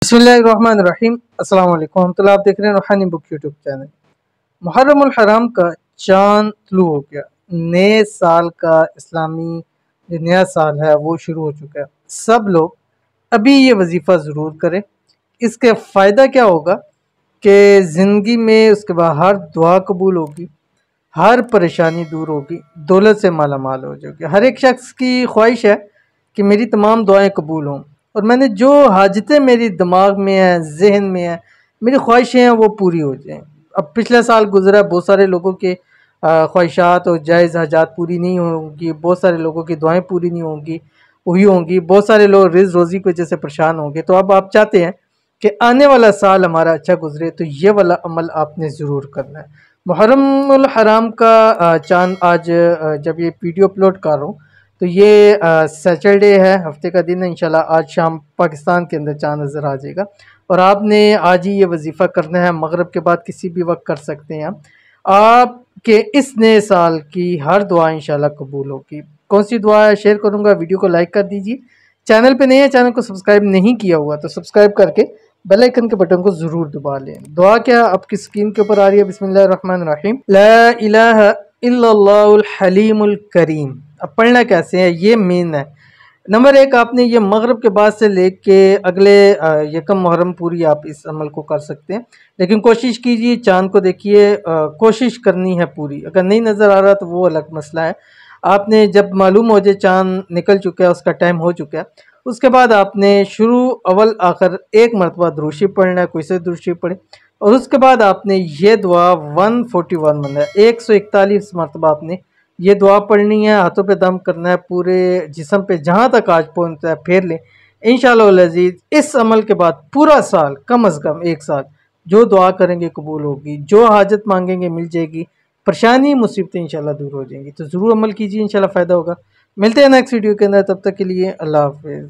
बिस्मिल्लाहिर्रहमानिर्रहीम। अस्सलाम वालेकुम रहमतुल्लाह। आप देख रहे हैं रूहानी बुक यूट्यूब चैनल। मुहर्रमुल हराम का चांद तुलू हो गया। नए साल का इस्लामी जो नया साल है वो शुरू हो चुका है। सब लोग अभी ये वजीफ़ा ज़रूर करें। इसके फ़ायदा क्या होगा कि ज़िंदगी में उसके बाद हर दुआ कबूल होगी, हर परेशानी दूर होगी, दौलत से माला माल हो जाओगे। हर एक शख्स की ख्वाहिश है कि मेरी तमाम दुआएं कबूल हों, और मैंने जो हाजतें मेरी दिमाग में हैं, जहन में हैं, मेरी ख्वाहिशें हैं, वो पूरी हो जाएं। अब पिछला साल गुजरा, बहुत सारे लोगों के ख्वाहिशात और जायज़ हाजात पूरी नहीं होंगी, बहुत सारे लोगों की दुआएं पूरी नहीं होंगी हुई होंगी, बहुत सारे लोग रिज़ रोज़ी की वजह से परेशान होंगे। तो अब आप चाहते हैं कि आने वाला साल हमारा अच्छा गुजरे, तो ये वाला अमल आपने ज़रूर करना है। मुहर्रमुल हराम का चाँद आज जब ये वीडियो अपलोड कर रहा हूँ तो ये सैटरडे है, हफ्ते का दिन है। इंशाल्लाह आज शाम पाकिस्तान के अंदर चाँद नज़र आ जाएगा, और आपने आज ही ये वजीफ़ा करना है। मगरिब के बाद किसी भी वक्त कर सकते हैं आपके इस नए साल की हर दुआ इंशाल्लाह कबूल होगी। कौन सी दुआ है शेयर करूँगा, वीडियो को लाइक कर दीजिए। चैनल पे नहीं है, चैनल को सब्सक्राइब नहीं किया हुआ तो सब्सक्राइब करके बेल आइकन के बटन को ज़रूर दबा लें। दुआ क्या आपकी स्क्रीन के ऊपर आ रही है। बिस्मिल्लाहिर्रहमानिर्रहीम। ला इलाहा इल्लल्लाहुल हलीमुल करीम। अब पढ़ना कैसे है ये मेन है। नंबर एक, आपने ये मगरिब के बाद से लेके अगले यकम मुहर्रम पूरी आप इस अमल को कर सकते हैं, लेकिन कोशिश कीजिए चाँद को देखिए, कोशिश करनी है पूरी। अगर नहीं नज़र आ रहा तो वो अलग मसला है। आपने जब मालूम हो जाए चाँद निकल चुका है, उसका टाइम हो चुका है, उसके बाद आपने शुरू अव्वल आखिर एक मरतबा दुरूद शरीफ पढ़ना है, कोई से दुरूद शरीफ पढ़े, और उसके बाद आपने ये दुआ 141 मतलब 141 मरतबा आपने ये दुआ पढ़नी है। हाथों पे दम करना है, पूरे जिस्म पे जहाँ तक आज पहुँचता है फेर लें। इंशाअल्लाह अज़ीज़ इस अमल के बाद पूरा साल, कम अज़ कम एक साल, जो दुआ करेंगे कबूल होगी, जो हाजत मांगेंगे मिल जाएगी, परेशानी मुसीबतें इंशाल्लाह दूर हो जाएंगी। तो ज़रूर अमल कीजिए, इंशाल्लाह फ़ायदा होगा। मिलते हैं नेक्स्ट वीडियो के अंदर, तब तक के लिए अल्लाह हाफ़िज़।